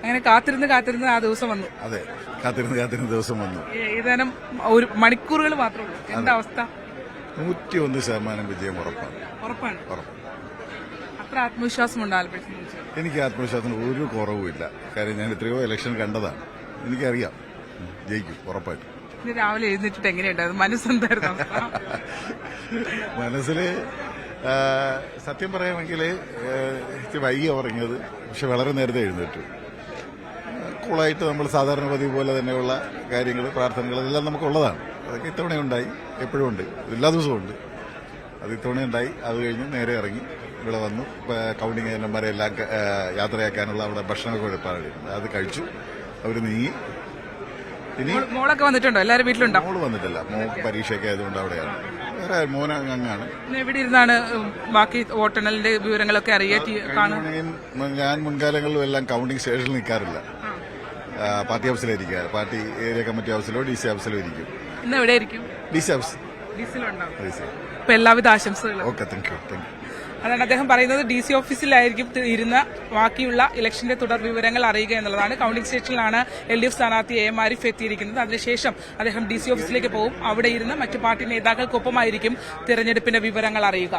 അങ്ങനെ കാത്തിരുന്ന് ആ ദിവസം വന്നു. അതെ, കാത്തിരുന്ന് ദിവസം വന്നു. ഏതാനും ഒരു മണിക്കൂറുകൾ മാത്രമേ ഉള്ളൂ. എന്താ അവസ്ഥ? 101% വിജയം ഉറപ്പാണ്. ഉറപ്പാണ്. അത്ര ആത്മവിശ്വാസമുണ്ട് ആലപ്പുഴ? എനിക്ക് ആത്മവിശ്വാസത്തിന് ഒരു കുറവുമില്ല. കാര്യം ഞാൻ എത്രയോ ഇലക്ഷൻ കണ്ടതാണ്. എനിക്കറിയാം ജയിക്കും ഉറപ്പായിട്ടും. ഇന്ന് രാവിലെ എഴുന്നേറ്റിട്ട് എങ്ങനെയുണ്ടായിരുന്നു? മനസ്സെന്തായിരുന്നു? മനസ്സിൽ സത്യം പറയാമെങ്കിൽ വൈകി ഉറങ്ങിയത്, പക്ഷെ വളരെ നേരത്തെ എഴുന്നേറ്റു. കൂളായിട്ട് നമ്മൾ സാധാരണ പതിവ് പോലെ തന്നെയുള്ള കാര്യങ്ങൾ, പ്രാർത്ഥനകൾ അതെല്ലാം നമുക്കുള്ളതാണ്. അതൊക്കെ ഇത്തവണ ഉണ്ടായി, എപ്പോഴും ഉണ്ട്, എല്ലാ ദിവസവും ഉണ്ട്. അത് ഇത്തവണ ഉണ്ടായി. അത് കഴിഞ്ഞ് നേരെ ഇറങ്ങി ഇവിടെ വന്നു. കൗണ്ടിങ് ഏജന്റുമാരെ എല്ലാം യാത്രയാക്കാനുള്ള അവിടെ ഭക്ഷണമൊക്കെ എടുപ്പാണ്. അത് കഴിച്ചു, അവർ നീങ്ങി. ഇനി മോളൊക്കെ വന്നിട്ടുണ്ടോ? എല്ലാവരും വീട്ടിലുണ്ടോ? മോള് വന്നിട്ടില്ല, മോൾക്ക് പരീക്ഷയൊക്കെ ആയതുകൊണ്ട് അവിടെയാണ്. വേറെ മോന അങ്ങാണ്. എവിടെ ഇരുന്നാണ് ബാക്കി വോട്ടെണ്ണലിന്റെ വിവരങ്ങളൊക്കെ ഞാൻ മുൻകാലങ്ങളിലും എല്ലാം കൗണ്ടിങ് സ്റ്റേഷനിൽ നിൽക്കാറില്ല. പാർട്ടി ഹൗസിലായിരിക്കുക. പാർട്ടി ഏരിയ കമ്മിറ്റി ഹൗസിലോ DC ഹൗസിലോ ഇരിക്കും. ഇന്ന് എവിടെ ആയിരിക്കും? DC house. അപ്പൊ എല്ലാവിധ ആശംസകളും. Okay, thank you. അതാണ് അദ്ദേഹം പറയുന്നത്. DC ഓഫീസിലായിരിക്കും ഇരുന്ന് ബാക്കിയുള്ള ഇലക്ഷന്റെ തുടർ വിവരങ്ങൾ അറിയുക എന്നുള്ളതാണ്. കൌണ്ടിംഗ് സ്റ്റേഷനിലാണ് LDF സ്ഥാനാർത്ഥി AM ആരിഫ് എത്തിയിരിക്കുന്നത്. അതിനുശേഷം അദ്ദേഹം DC ഓഫീസിലേക്ക് പോകും. അവിടെ ഇരുന്ന് മറ്റു പാർട്ടി നേതാക്കൾക്കൊപ്പമായിരിക്കും തെരഞ്ഞെടുപ്പിന്റെ വിവരങ്ങൾ അറിയുക.